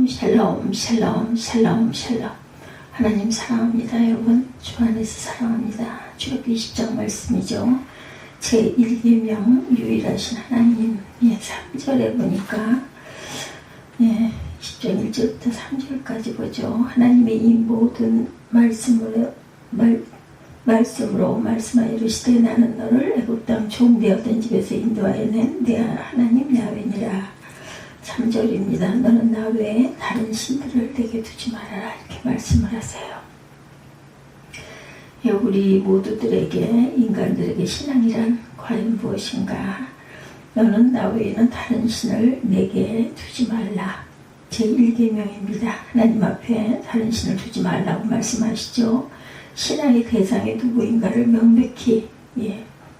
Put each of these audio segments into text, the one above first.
샬롬 샬롬 샬롬 샬롬. 하나님 사랑합니다. 여러분 주 안에서 사랑합니다. 출애굽기 20장 말씀이죠. 제1계명 유일하신 하나님. 3절에 보니까 20장 1절부터 3절까지 보죠. 하나님의 이 모든 말씀으로 말씀하여 이르시되 나는 너를 애굽 땅 종되었던 집에서 인도하여 낸 내 하나님 야훼니라. 3절입니다. 너는 나 외에 다른 신들을 내게 두지 말아라. 이렇게 말씀을 하세요. 우리 모두들에게, 인간들에게 신앙이란 과연 무엇인가? 너는 나 외에는 다른 신을 내게 두지 말라. 제1계명입니다. 하나님 앞에 다른 신을 두지 말라고 말씀하시죠. 신앙의 대상이 누구인가를 명백히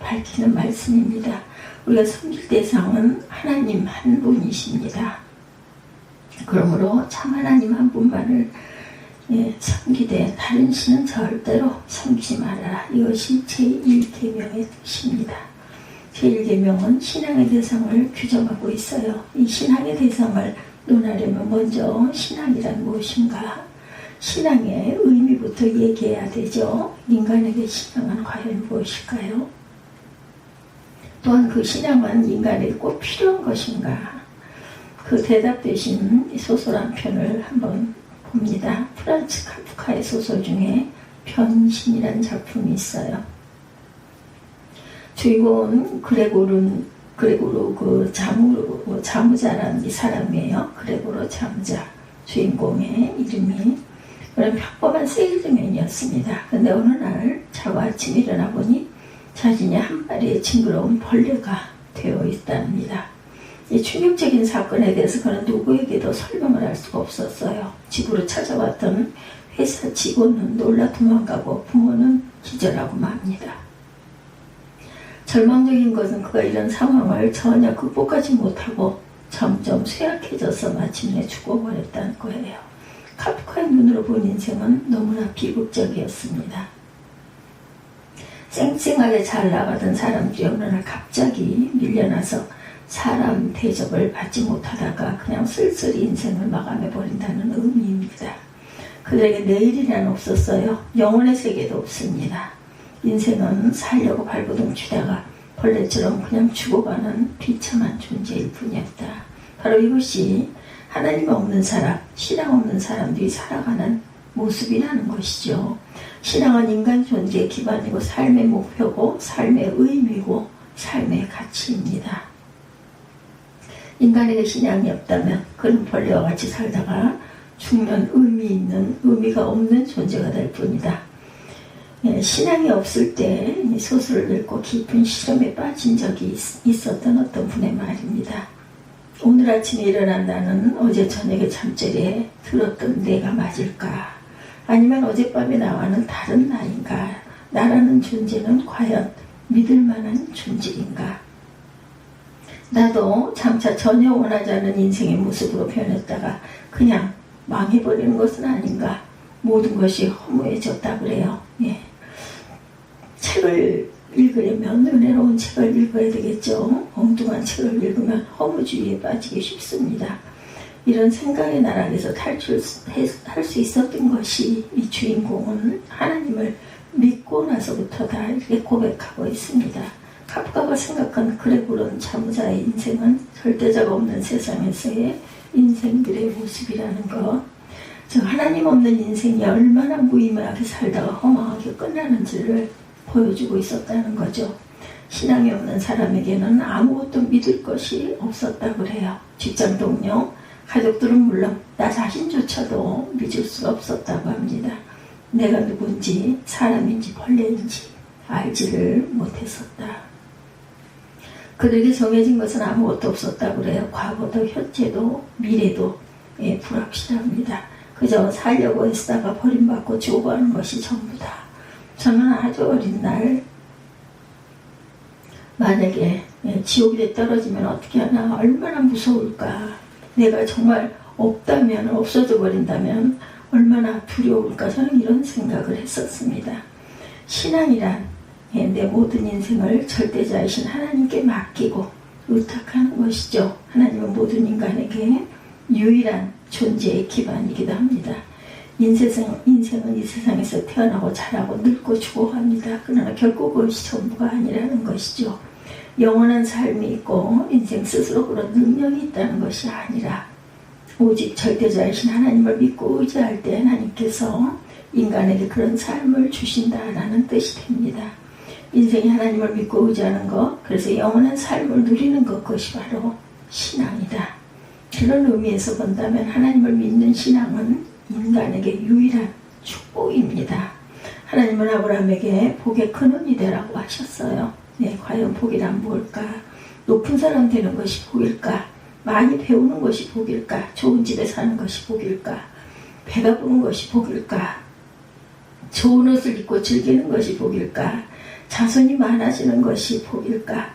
밝히는 말씀입니다. 우리가 섬길 대상은 하나님 한 분이십니다. 그러므로 참 하나님 한 분만을 섬기되 다른 신은 절대로 섬기지 말아라. 이것이 제1계명의 뜻입니다. 제1계명은 신앙의 대상을 규정하고 있어요. 이 신앙의 대상을 논하려면 먼저 신앙이란 무엇인가? 신앙의 의미부터 얘기해야 되죠. 인간에게 신앙은 과연 무엇일까요? 또한 그 신앙은 인간에게 꼭 필요한 것인가? 그 대답 대신 소설 한 편을 한번 봅니다. 프란츠 카프카의 소설 중에 변신이라는 작품이 있어요. 주인공은 그레고르 그 자무자라는 이 사람이에요. 그레고르 자무자 주인공의 이름이. 그런 평범한 세일즈맨이었습니다. 근데 어느 날 자고 아침에 일어나 보니 자신이 한 마리의 징그러운 벌레가 되어 있답니다. 이 충격적인 사건에 대해서 그는 누구에게도 설명을 할 수가 없었어요. 집으로 찾아왔던 회사 직원은 놀라 도망가고 부모는 기절하고 맙니다. 절망적인 것은 그가 이런 상황을 전혀 극복하지 못하고 점점 쇠약해져서 마침내 죽어버렸다는 거예요. 카프카의 눈으로 본 인생은 너무나 비극적이었습니다. 쌩쌩하게 잘 나가던 사람들이 어느 날 갑자기 밀려나서 사람 대접을 받지 못하다가 그냥 쓸쓸히 인생을 마감해버린다는 의미입니다. 그들에게 내일이란 없었어요. 영혼의 세계도 없습니다. 인생은 살려고 발버둥 치다가 벌레처럼 그냥 죽어가는 비참한 존재일 뿐이었다. 바로 이것이 하나님 없는 사람, 신앙 없는 사람들이 살아가는 모습이라는 것이죠. 신앙은 인간 존재의 기반이고 삶의 목표고 삶의 의미고 삶의 가치입니다. 인간에게 신앙이 없다면 그는 벌레와 같이 살다가 죽는 의미가 없는 존재가 될 뿐이다. 신앙이 없을 때 소설을 읽고 깊은 시름에 빠진 적이 있었던 어떤 분의 말입니다. 오늘 아침에 일어난 나는 어제 저녁에 잠자리에 들었던 내가 맞을까? 아니면 어젯밤에 나와는 다른 나인가? 나라는 존재는 과연 믿을 만한 존재인가? 나도 장차 전혀 원하지 않는 인생의 모습으로 변했다가 그냥 망해버리는 것은 아닌가? 모든 것이 허무해졌다 그래요. 책을 읽으려면 은혜로운 책을 읽어야 되겠죠. 엉뚱한 책을 읽으면 허무주의에 빠지기 쉽습니다. 이런 생각의 나락에서 탈출할 수 있었던 것이 이 주인공은 하나님을 믿고 나서부터다 이렇게 고백하고 있습니다. 카프카가 생각한 그레고르 자무자의 인생은 절대자가 없는 세상에서의 인생들의 모습이라는 것. 즉 하나님 없는 인생이 얼마나 무의미하게 살다가 허망하게 끝나는지를 보여주고 있었다는 거죠. 신앙이 없는 사람에게는 아무것도 믿을 것이 없었다고 해요. 직장 동료, 가족들은 물론 나 자신조차도 믿을 수가 없었다고 합니다. 내가 누군지 사람인지 벌레인지 알지를 못했었다. 그들에게 정해진 것은 아무것도 없었다고 그래요. 과거도 현재도 미래도 불확실합니다. 그저 살려고 애쓰다가 버림받고 죽어가는 것이 전부다. 저는 아주 어린 날 만약에 지옥에 떨어지면 어떻게 하나 얼마나 무서울까. 내가 정말 없다면 없어져 버린다면 얼마나 두려울까. 저는 이런 생각을 했었습니다. 신앙이란 내 모든 인생을 절대자이신 하나님께 맡기고 의탁하는 것이죠. 하나님은 모든 인간에게 유일한 존재의 기반이기도 합니다. 인생은 이 세상에서 태어나고 자라고 늙고 죽어갑니다. 그러나 결코 그것이 전부가 아니라는 것이죠. 영원한 삶이 있고 인생 스스로 그런 능력이 있다는 것이 아니라 오직 절대자이신 하나님을 믿고 의지할 때 하나님께서 인간에게 그런 삶을 주신다라는 뜻이 됩니다. 인생이 하나님을 믿고 의지하는 것, 그래서 영원한 삶을 누리는 것, 그것이 바로 신앙이다. 그런 의미에서 본다면 하나님을 믿는 신앙은 인간에게 유일한 축복입니다. 하나님은 아브라함에게 복의 근원이 되라고 하셨어요. 네, 과연 복이란 무엇일까? 높은 사람 되는 것이 복일까? 많이 배우는 것이 복일까? 좋은 집에 사는 것이 복일까? 배가 부른 것이 복일까? 좋은 옷을 입고 즐기는 것이 복일까? 자손이 많아지는 것이 복일까?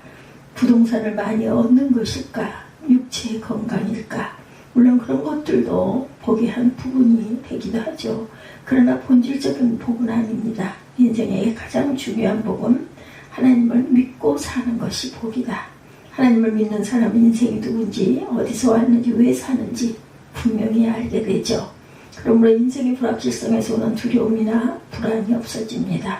부동산을 많이 얻는 것일까? 육체의 건강일까? 물론 그런 것들도 복의 한 부분이 되기도 하죠. 그러나 본질적인 복은 아닙니다. 인생의 가장 중요한 복은 하나님을 믿고 사는 것이 복이다. 하나님을 믿는 사람은 인생이 누군지, 어디서 왔는지, 왜 사는지 분명히 알게 되죠. 그러므로 인생의 불확실성에서 오는 두려움이나 불안이 없어집니다.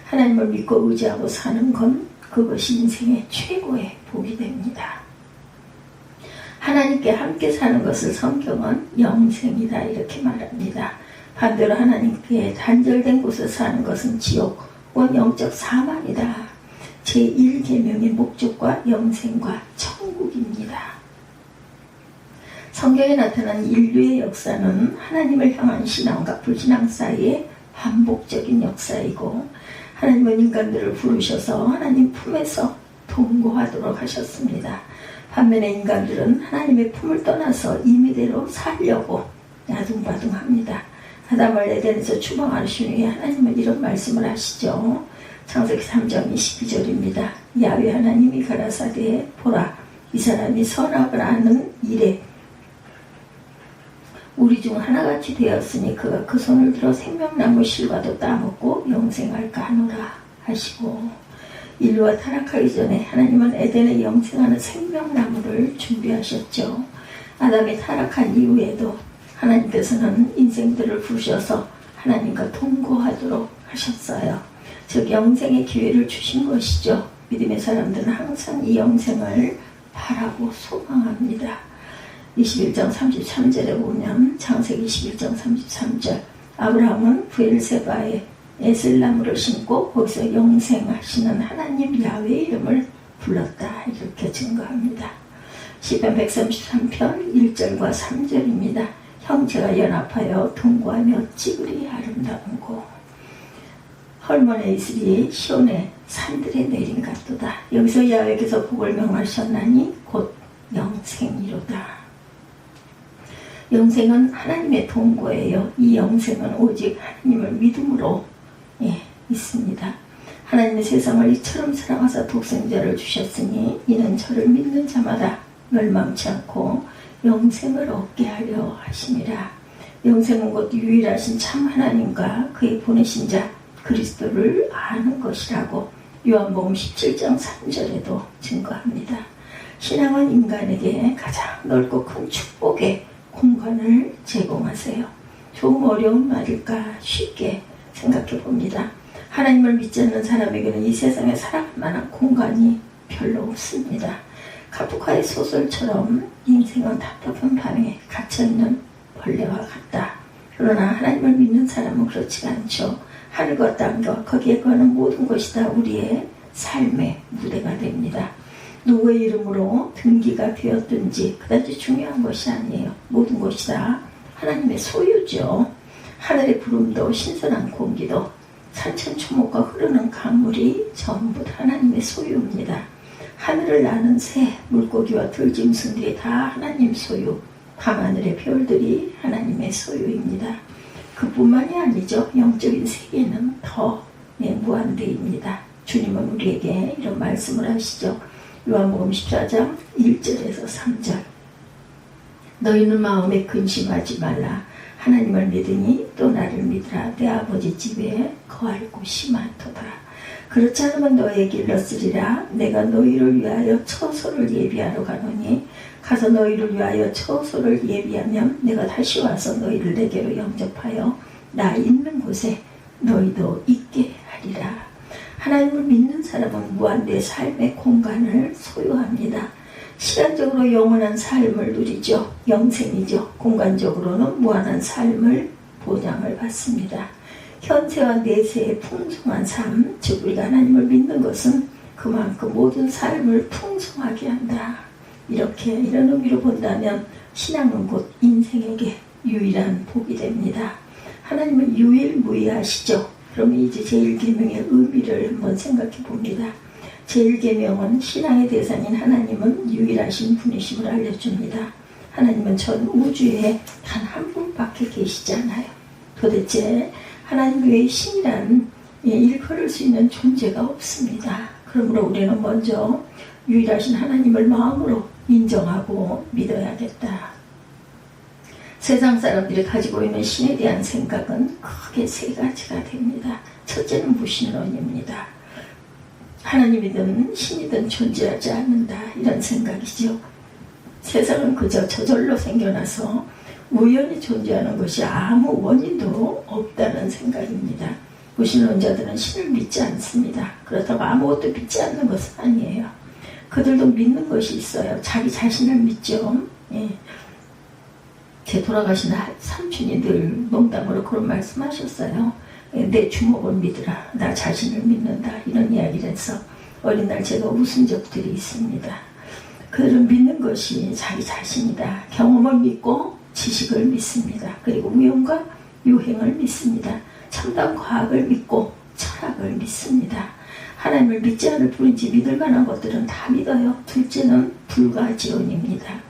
하나님을 믿고 의지하고 사는 건 그것이 인생의 최고의 복이 됩니다. 하나님께 함께 사는 것을 성경은 영생이다 이렇게 말합니다. 반대로 하나님께 단절된 곳에 사는 것은 지옥 혹은 영적 사망이다. 제1계명의 목적과 영생과 천국입니다. 성경에 나타난 인류의 역사는 하나님을 향한 신앙과 불신앙 사이의 반복적인 역사이고, 하나님은 인간들을 부르셔서 하나님 품에서 동거하도록 하셨습니다. 반면에 인간들은 하나님의 품을 떠나서 임의대로 살려고 야둥바둥합니다. 아담을 에덴에서 추방하신 후에 하나님은 이런 말씀을 하시죠. 창세기 3장 22절입니다. 야훼 하나님이 가라사대 보라, 이 사람이 선악을 아는 일에 우리 중 하나같이 되었으니 그가 그 손을 들어 생명나무 실과도 따먹고 영생할까 하노라 하시고, 인류가 타락하기 전에 하나님은 에덴에 영생하는 생명나무를 준비하셨죠. 아담이 타락한 이후에도 하나님께서는 인생들을 부르셔서 하나님과 동거하도록 하셨어요. 즉 영생의 기회를 주신 것이죠. 믿음의 사람들은 항상 이 영생을 바라고 소망합니다. 21장 33절에 보면, 창세기 21장 33절, 아브라함은 부엘세바에 에슬나무를 심고 거기서 영생하시는 하나님 야훼 이름을 불렀다 이렇게 증거합니다. 시편 133편 1절과 3절입니다. 형제가 연합하여 동거하며 어찌 그리 아름다운 곳, 헐몬의 이슬이 시온의 산들에 내린 같도다. 여기서 야훼께서 복을 명하셨나니 곧 영생이로다. 영생은 하나님의 동거예요. 이 영생은 오직 하나님을 믿음으로 있습니다. 하나님의 세상을 이처럼 사랑하사 독생자를 주셨으니 이는 저를 믿는 자마다 멸망치 않고 영생을 얻게 하려 하심이라. 영생은 곧 유일하신 참 하나님과 그의 보내신 자 그리스도를 아는 것이라고 요한복음 17장 3절에도 증거합니다. 신앙은 인간에게 가장 넓고 큰 축복의 공간을 제공하세요. 좀 어려운 말일까 쉽게 생각해 봅니다. 하나님을 믿지 않는 사람에게는 이 세상에 살아갈 만한 공간이 별로 없습니다. 카프카의 소설처럼 인생은 답답한 방에 갇혀있는 벌레와 같다. 그러나 하나님을 믿는 사람은 그렇지 않죠. 하늘과 땅과 거기에 거하는 모든 것이 다 우리의 삶의 무대가 됩니다. 누구의 이름으로 등기가 되었든지 그다지 중요한 것이 아니에요. 모든 것이 다 하나님의 소유죠. 하늘의 구름도 신선한 공기도 산천초목과 흐르는 강물이 전부 다 하나님의 소유입니다. 하늘을 나는 새, 물고기와 들짐승들이 다 하나님 소유, 밤하늘의 별들이 하나님의 소유입니다. 그뿐만이 아니죠. 영적인 세계는 더 무한대입니다. 주님은 우리에게 이런 말씀을 하시죠. 요한복음 14장 1절에서 3절, 너희는 마음에 근심하지 말라. 하나님을 믿으니 또 나를 믿으라. 내 아버지 집에 거할 곳이 많도다. 그렇지 않으면 너에게 일렀으리라. 내가 너희를 위하여 처소를 예비하러 가노니 가서 너희를 위하여 처소를 예비하면 내가 다시 와서 너희를 내게로 영접하여 나 있는 곳에 너희도 있게 하리라. 하나님을 믿는 사람은 무한대 삶의 공간을 소유합니다. 시간적으로 영원한 삶을 누리죠. 영생이죠. 공간적으로는 무한한 삶을 보장을 받습니다. 현세와 내세의 풍성한 삶, 즉 우리가 하나님을 믿는 것은 그만큼 모든 삶을 풍성하게 한다. 이런 의미로 본다면 신앙은 곧 인생에게 유일한 복이 됩니다. 하나님은 유일무이하시죠. 그러면 이제 제1계명의 의미를 한번 생각해 봅니다. 제1계명은 신앙의 대상인 하나님은 유일하신 분이심을 알려줍니다. 하나님은 전 우주에 단 한 분밖에 계시지 않아요. 도대체 하나님 외의 신이란 일컬을 수 있는 존재가 없습니다. 그러므로 우리는 먼저 유일하신 하나님을 마음으로 인정하고 믿어야겠다. 세상 사람들이 가지고 있는 신에 대한 생각은 크게 세 가지가 됩니다. 첫째는 무신론입니다. 하나님이든 신이든 존재하지 않는다, 이런 생각이죠. 세상은 그저 저절로 생겨나서 우연히 존재하는 것이 아무 원인도 없다는 생각입니다. 무신론자들은 신을 믿지 않습니다. 그렇다고 아무것도 믿지 않는 것은 아니에요. 그들도 믿는 것이 있어요. 자기 자신을 믿죠. 제 돌아가신 삼촌이 늘 농담으로 그런 말씀하셨어요. 내 주먹을 믿으라, 나 자신을 믿는다, 이런 이야기를 해서 어린 날 제가 웃은 적들이 있습니다. 그들은 믿는 것이 자기 자신이다. 경험을 믿고 지식을 믿습니다. 그리고 우연과 유행을 믿습니다. 첨단 과학을 믿고 철학을 믿습니다. 하나님을 믿지 않을 뿐이지 믿을 만한 것들은 다 믿어요. 둘째는 불가지론입니다.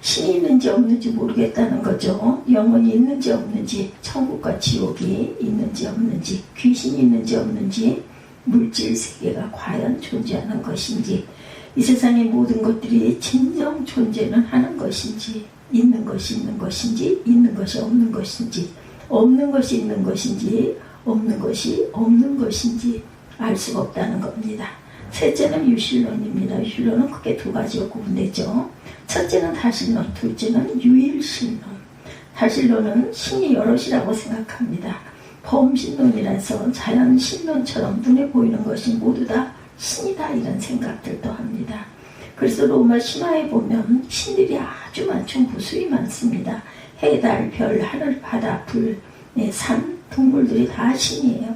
신이 있는지 없는지 모르겠다는 거죠. 영혼이 있는지 없는지, 천국과 지옥이 있는지 없는지, 귀신이 있는지 없는지, 물질 세계가 과연 존재하는 것인지, 이 세상의 모든 것들이 진정 존재는 하는 것인지, 있는 것이 있는 것인지, 있는 것이 없는 것인지, 없는 것이 있는 것인지, 없는 것이 없는 것인지 알 수가 없다는 겁니다. 셋째는 유실론입니다. 유실론은 크게 두 가지로 구분되죠. 첫째는 다신론, 둘째는 유일신론. 다신론은 신이 여럿이라고 생각합니다. 범신론이라서 자연신론처럼 눈에 보이는 것이 모두 다 신이다, 이런 생각들도 합니다. 그래서 로마 신화에 보면 신들이 아주 많죠. 무수히 많습니다. 해, 달, 별, 하늘, 바다, 불, 산, 동물들이 다 신이에요.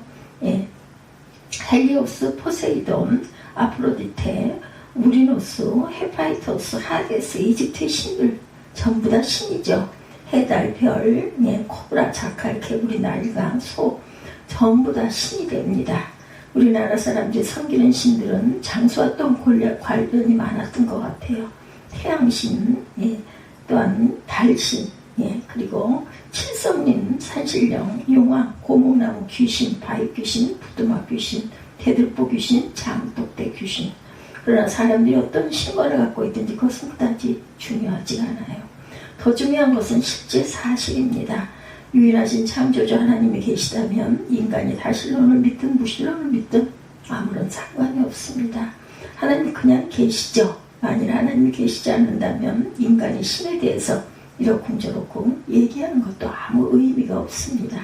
헬리오스, 포세이돈, 아프로디테, 우리노스, 헤파이토스, 하데스, 이집트의 신들 전부 다 신이죠. 해, 달, 별, 코브라, 자칼, 개구리, 날강, 소 전부 다 신이 됩니다. 우리나라 사람들이 섬기는 신들은 장수와 또 관련이 많았던 것 같아요. 태양신, 또한 달신, 그리고 칠성린, 산신령, 용왕, 고목나무 귀신, 바위귀신, 부두막 귀신, 대들보 귀신, 장독대 귀신. 그러나 사람들이 어떤 신관을 갖고 있든지 그것은 그다지 중요하지 않아요. 더 중요한 것은 실제 사실입니다. 유일하신 창조주 하나님이 계시다면 인간이 다신론을 믿든 무신론을 믿든 아무런 상관이 없습니다. 하나님이 그냥 계시죠. 만일 하나님이 계시지 않는다면 인간이 신에 대해서 이러쿵저러쿵 얘기하는 것도 아무 의미가 없습니다.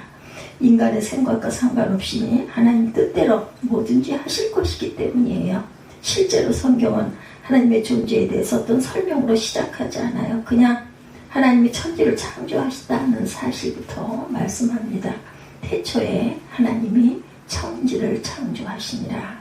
인간의 생각과 상관없이 하나님 뜻대로 뭐든지 하실 것이기 때문이에요. 실제로 성경은 하나님의 존재에 대해서 어떤 설명으로 시작하지 않아요. 그냥 하나님이 천지를 창조하시다는 사실부터 말씀합니다. 태초에 하나님이 천지를 창조하시니라.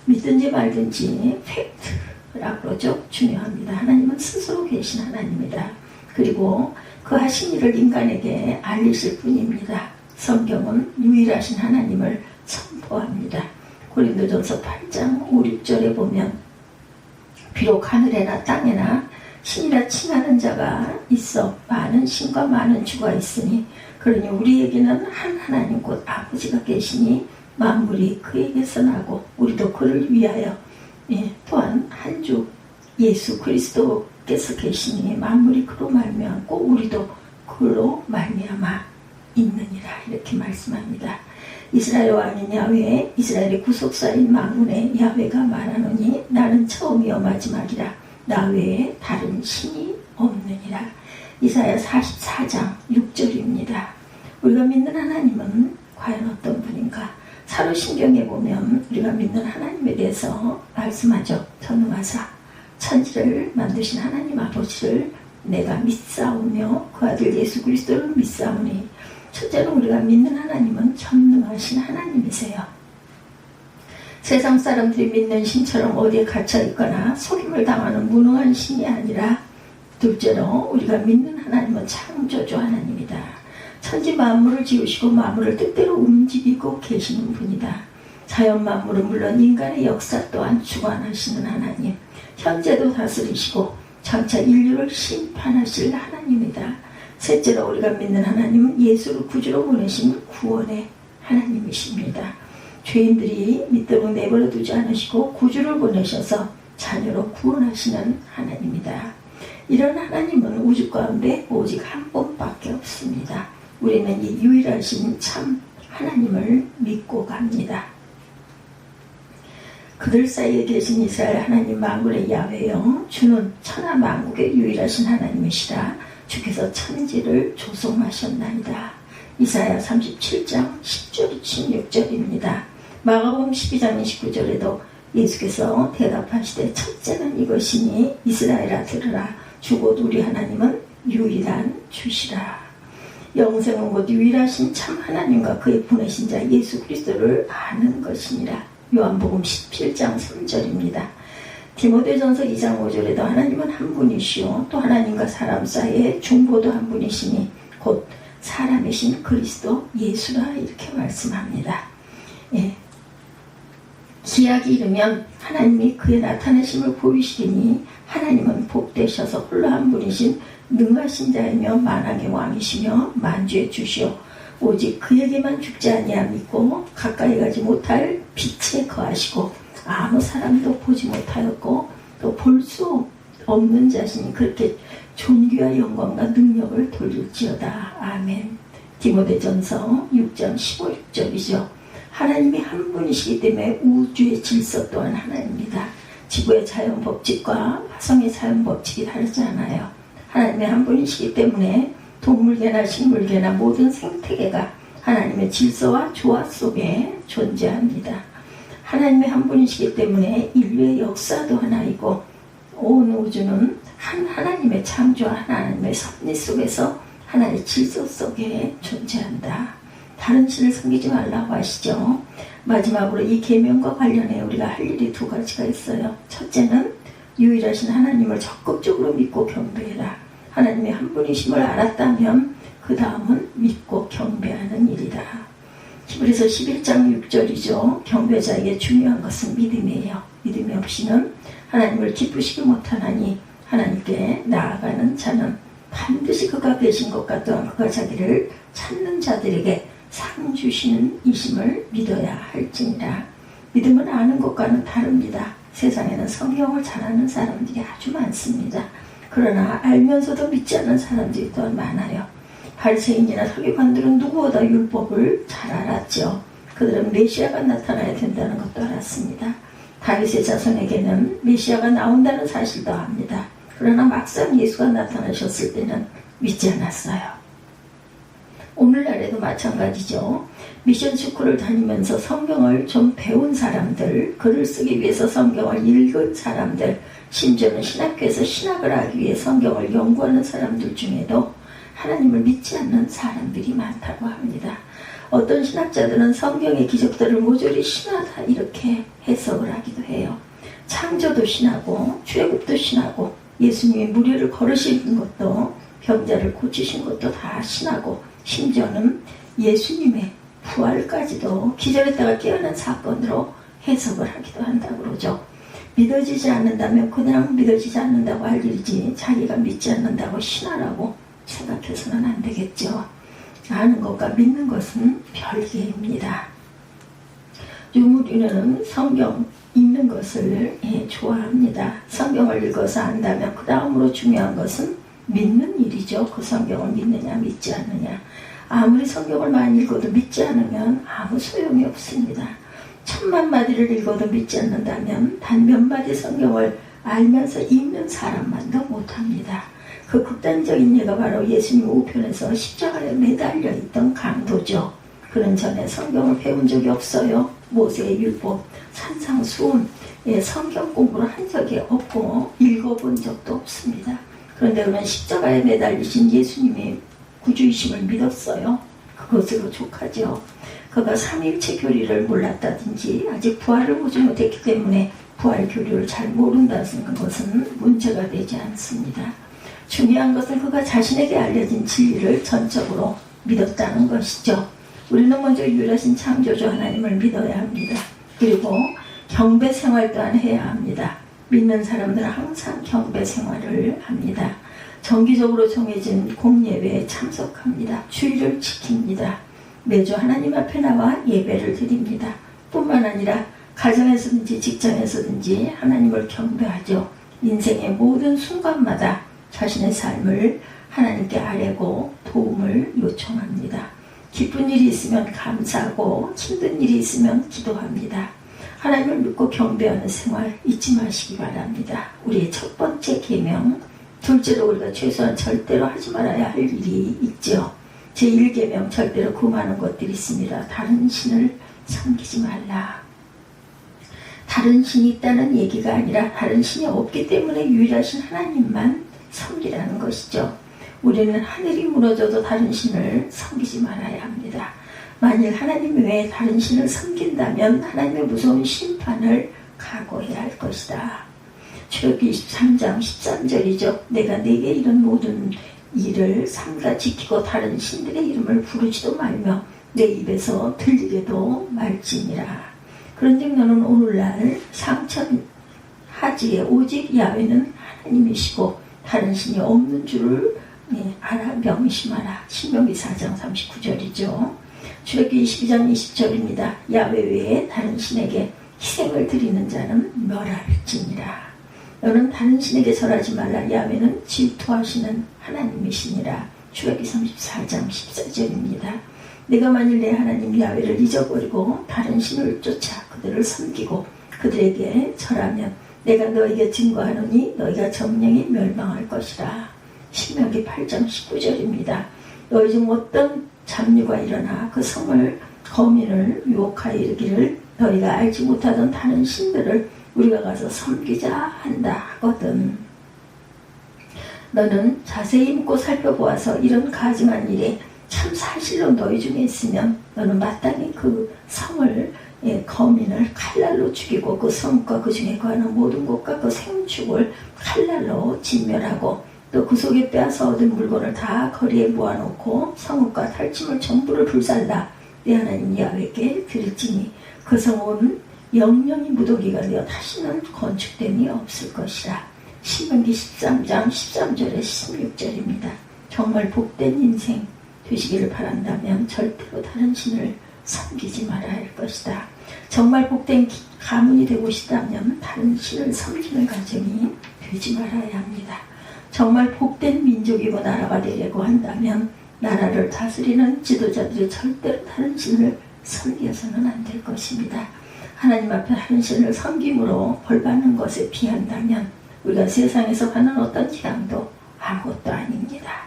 믿든지 말든지 팩트라고 그러죠. 중요합니다. 하나님은 스스로 계신 하나님이다. 그리고 그 하신 일을 인간에게 알리실 뿐입니다. 성경은 유일하신 하나님을 선포합니다. 고린도전서 8장 5, 6절에 보면 비록 하늘에나 땅에나 신이라 칭하는 자가 있어 많은 신과 많은 주가 있으니 그러니 우리에게는 한 하나님 곧 아버지가 계시니 만물이 그에게서 나고 우리도 그를 위하여 또한 한 주 예수 그리스도께서 계시니 만물이 그로 말미암고 우리도 그로 말미암아 있느니라, 이렇게 말씀합니다. 이스라엘 왕인 야훼, 이스라엘의 구속사인 만군의 야훼가 말하노니 나는 처음이요 마지막이라 나 외에 다른 신이 없느니라. 이사야 44장 6절입니다. 우리가 믿는 하나님은 과연 어떤 분인가? 사도신경에 보면 우리가 믿는 하나님에 대해서 말씀하죠. 전능하사 천지를 만드신 하나님 아버지를 내가 믿사오며 그 아들 예수 그리스도를 믿사오니, 첫째로 우리가 믿는 하나님은 전능하신 하나님이세요. 세상 사람들이 믿는 신처럼 어디에 갇혀 있거나 속임을 당하는 무능한 신이 아니라, 둘째로 우리가 믿는 하나님은 창조주 하나님이다. 천지 만물을 지으시고 만물을 뜻대로 움직이고 계시는 분이다. 자연 만물은 물론 인간의 역사 또한 주관하시는 하나님, 현재도 다스리시고 장차 인류를 심판하실 하나님이다. 셋째로 우리가 믿는 하나님은 예수를 구주로 보내신 구원의 하나님이십니다. 죄인들이 믿도록 내버려 두지 않으시고 구주를 보내셔서 자녀로 구원하시는 하나님이다. 이런 하나님은 우주 가운데 오직 한 분밖에 없습니다. 우리는 이 유일하신 참 하나님을 믿고 갑니다. 그들 사이에 계신 이스라엘 하나님 만군의 야훼여, 주는 천하 만국의 유일하신 하나님이시라. 주께서 천지를 조성하셨나이다. 이사야 37장 10절 16절입니다. 마가복음 12장 29절에도 예수께서 대답하시되 첫째는 이것이니 이스라엘아 들으라. 주 곧 우리 하나님은 유일한 주시라. 영생은 곧 유일하신 참 하나님과 그의 보내신 자 예수 그리스도를 아는 것이니라. 요한복음 17장 3절입니다. 디모데전서 2장 5절에도 하나님은 한 분이시오 또 하나님과 사람 사이에 중보도 한 분이시니 곧 사람이신 그리스도 예수라, 이렇게 말씀합니다. 예. 기약이 이르면 하나님이 그의 나타내심을 보이시리니 하나님은 복되셔서 홀로 한 분이신 능하신 자이며 만왕의 왕이시며 만주의 주시오 오직 그에게만 죽지 아니함 믿고 가까이 가지 못할 빛에 거하시고 아무 사람도 보지 못하였고 또 볼 수 없는 자신이 그렇게 존귀와 영광과 능력을 돌릴지어다. 아멘. 디모데전서 6장 15, 6절이죠. 하나님이 한 분이시기 때문에 우주의 질서 또한 하나입니다. 지구의 자연 법칙과 화성의 자연 법칙이 다르지 않아요. 하나님의 한 분이시기 때문에 동물계나 식물계나 모든 생태계가 하나님의 질서와 조화 속에 존재합니다. 하나님의 한 분이시기 때문에 인류의 역사도 하나이고 온 우주는 한 하나님의 창조와 하나님의 섭리 속에서 하나님의 질서 속에 존재한다. 다른 신을 섬기지 말라고 하시죠. 마지막으로 이 계명과 관련해 우리가 할 일이 두 가지가 있어요. 첫째는 유일하신 하나님을 적극적으로 믿고 경배해라. 하나님의 한 분이심을 알았다면 그 다음은 믿고 경배하는 일이다. 히브리서 11장 6절이죠. 경배자에게 중요한 것은 믿음이에요. 믿음이 없이는 하나님을 기쁘시게 못하나니 하나님께 나아가는 자는 반드시 그가 계신 것과 또한 그가 자기를 찾는 자들에게 상 주시는 이심을 믿어야 할지니라. 믿음은 아는 것과는 다릅니다. 세상에는 성경을 잘 아는 사람들이 아주 많습니다. 그러나 알면서도 믿지 않는 사람들이 또한 많아요. 바리새인이나 서기관들은 누구보다 율법을 잘 알았죠. 그들은 메시아가 나타나야 된다는 것도 알았습니다. 다윗의 자손에게는 메시아가 나온다는 사실도 압니다. 그러나 막상 예수가 나타나셨을 때는 믿지 않았어요. 오늘날에도 마찬가지죠. 미션 스쿨을 다니면서 성경을 좀 배운 사람들, 글을 쓰기 위해서 성경을 읽은 사람들, 심지어는 신학교에서 신학을 하기 위해 성경을 연구하는 사람들 중에도 하나님을 믿지 않는 사람들이 많다고 합니다. 어떤 신학자들은 성경의 기적들을 모조리 신하다 이렇게 해석을 하기도 해요. 창조도 신하고 출애굽도 신하고 예수님이 무리를 걸으신 것도 병자를 고치신 것도 다 신하고 심지어는 예수님의 부활까지도 기절했다가 깨어난 사건으로 해석을 하기도 한다고 그러죠. 믿어지지 않는다면 그냥 믿어지지 않는다고 할 일이지 자기가 믿지 않는다고 신하라고 생각해서는 안 되겠죠. 아는 것과 믿는 것은 별개입니다. 유무리는 성경 읽는 것을 좋아합니다. 성경을 읽어서 안다면 그 다음으로 중요한 것은 믿는 일이죠. 그 성경을 믿느냐 믿지 않느냐. 아무리 성경을 많이 읽어도 믿지 않으면 아무 소용이 없습니다. 1000만 마디를 읽어도 믿지 않는다면 단 몇 마디 성경을 알면서 읽는 사람만도 못합니다. 그 극단적인 예가 바로 예수님 우편에서 십자가에 매달려 있던 강도죠. 그는 전에 성경을 배운 적이 없어요. 모세의 율법, 산상수훈, 성경 공부를 한 적이 없고 읽어본 적도 없습니다. 그런데 그는 십자가에 매달리신 예수님의 구주이심을 믿었어요. 그것으로 족하죠. 그가 삼위일체 교리를 몰랐다든지 아직 부활을 보지 못했기 때문에 부활 교리를 잘 모른다는 것은 문제가 되지 않습니다. 중요한 것은 그가 자신에게 알려진 진리를 전적으로 믿었다는 것이죠. 우리는 먼저 유일하신 창조주 하나님을 믿어야 합니다. 그리고 경배 생활 또한 해야 합니다. 믿는 사람들은 항상 경배 생활을 합니다. 정기적으로 정해진 공예배에 참석합니다. 주의를 지킵니다. 매주 하나님 앞에 나와 예배를 드립니다. 뿐만 아니라 가정에서든지 직장에서든지 하나님을 경배하죠. 인생의 모든 순간마다 자신의 삶을 하나님께 아뢰고 도움을 요청합니다. 기쁜 일이 있으면 감사하고 힘든 일이 있으면 기도합니다. 하나님을 믿고 경배하는 생활 잊지 마시기 바랍니다. 우리의 첫 번째 계명, 둘째로 우리가 최소한 절대로 하지 말아야 할 일이 있죠. 제1계명 절대로 금하는 것들이 있습니다. 다른 신을 섬기지 말라. 다른 신이 있다는 얘기가 아니라 다른 신이 없기 때문에 유일하신 하나님만 섬기라는 것이죠. 우리는 하늘이 무너져도 다른 신을 섬기지 말아야 합니다. 만일 하나님 외에 다른 신을 섬긴다면 하나님의 무서운 심판을 각오해야 할 것이다. 출애굽기 23장 13절이죠. 내가 네게 이런 모든 일을 삼가 지키고 다른 신들의 이름을 부르지도 말며 내 입에서 들리게도 말지니라. 그런즉 너는 오늘날 상천하지에 오직 야훼는 하나님이시고 다른 신이 없는 줄을 알아 명심하라. 신명기 4장 39절이죠. 출애굽기 22장 20절입니다. 야훼 외에 다른 신에게 희생을 드리는 자는 멸할지니라. 너는 다른 신에게 절하지 말라. 야훼는 질투하시는 하나님이시니라. 출애굽기 34장 14절입니다. 내가 만일 내 하나님 야훼를 잊어버리고 다른 신을 쫓아 그들을 섬기고 그들에게 절하면 내가 너에게 증거하노니 너희가 점령히 멸망할 것이라. 신명기 8장 19절입니다. 너희 중 어떤 잡류가 일어나 그 성을 거민을 유혹하여 이르기를 너희가 알지 못하던 다른 신들을 우리가 가서 섬기자 한다 하거든. 너는 자세히 묻고 살펴보아서 이런 가증한 일에 참 사실로 너희 중에 있으면 너는 마땅히 그 성을 거민을 칼날로 죽이고 그 성과 그 중에 거하는 모든 것과 그 생축을 칼날로 진멸하고 또 그 속에 빼앗아 얻은 물건을 다 거리에 모아놓고 성읍과 탈취물 전부를 불살라 내 하나님 야훼께 드릴지니 그 성은 영영이 무더기가 되어 다시는 건축됨이 없을 것이라. 신명기 13장 13절에 16절입니다. 정말 복된 인생 되시기를 바란다면 절대로 다른 신을 섬기지 말아야 할 것이다. 정말 복된 가문이 되고 싶다면 다른 신을 섬기는 가정이 되지 말아야 합니다. 정말 복된 민족이고 나라가 되려고 한다면 나라를 다스리는 지도자들이 절대로 다른 신을 섬겨서는 안 될 것입니다. 하나님 앞에 다른 신을 섬김으로 벌받는 것에 피한다면 우리가 세상에서 받는 어떤 재앙도 아무것도 아닙니다.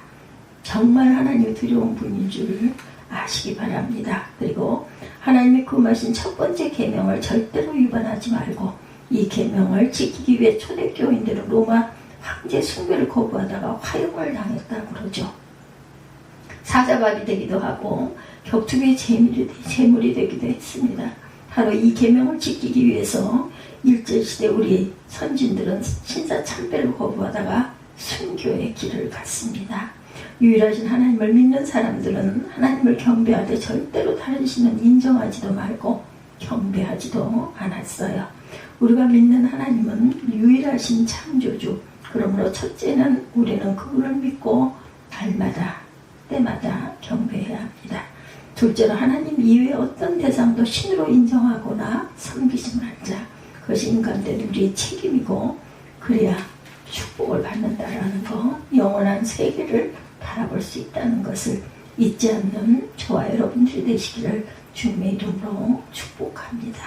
정말 하나님이 두려운 분인 줄 아시기 바랍니다. 그리고 하나님이 금하신 첫 번째 계명을 절대로 위반하지 말고 이 계명을 지키기 위해 초대교인들은 로마 황제 숭배를 거부하다가 화형을 당했다고 그러죠. 사자밥이 되기도 하고 격투기의 제물이 되기도 했습니다. 바로 이 계명을 지키기 위해서 일제시대 우리 선진들은 신사 참배를 거부하다가 순교의 길을 갔습니다. 유일하신 하나님을 믿는 사람들은 하나님을 경배하되 절대로 다른 신은 인정하지도 말고 경배하지도 않았어요. 우리가 믿는 하나님은 유일하신 창조주. 그러므로 첫째는 우리는 그분을 믿고 날마다 때마다 경배해야 합니다. 둘째로 하나님 이외의 어떤 대상도 신으로 인정하거나 섬기지 말자. 그것이 인간된 우리의 책임이고 그래야 축복을 받는다라는 거, 영원한 세계를 바라볼 수 있다는 것을 잊지 않는 저와 여러분들이 되시기를 주님의 이름으로 축복합니다.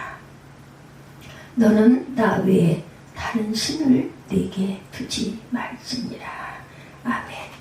너는 나 외에 다른 신을 내게 두지 말지니라. 아멘.